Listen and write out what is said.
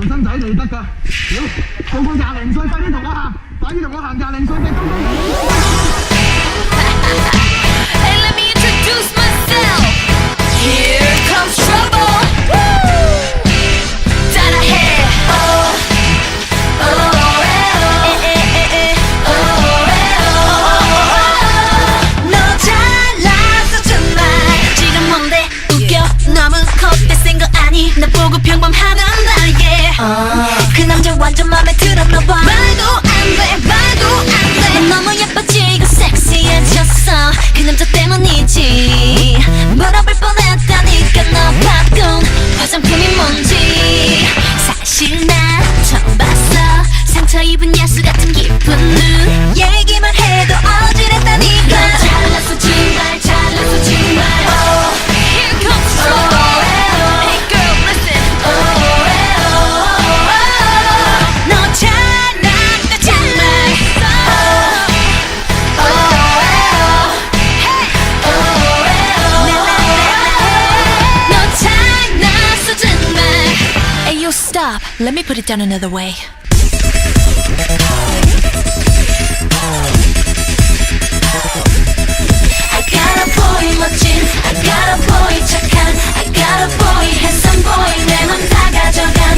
細生仔你得㗎，屌，個個20歲，快啲同我行，快啲同我行20歲嘅高高。Hey, let me introduce myself. Here comes trouble. Woo! 따라해. Oh, oh, oh, oh, oh. 너 잘났어 정말. 지금 뭔데 웃겨? 너무 컷대센 거 아니? 나 보고 평범하단 말이야. 그 남자 완전 맘에 들었나 봐. 말도 안 돼, 말도 안 돼. 넌 너무 예뻐지고 섹시해졌어. 그 남자 때문이지. 물어볼 뻔했다니까 너 바꾼 화장품이 뭔지. 사실 나 처음 봤어. 상처 입은 야수 같은 기쁜 눈. 얘기만 해도 어지럽다니까. 너 잘났어 정말, 잘났어 정말. Oh, here comes trouble. Hey girl, listen. 너 잘났다 정말. 너 잘났어 정말. Hey yo, stop. Let me put it down another way. I got a boy 멋진, I got a boy 착한, I got a boy handsome boy 내 맘 다 가져가.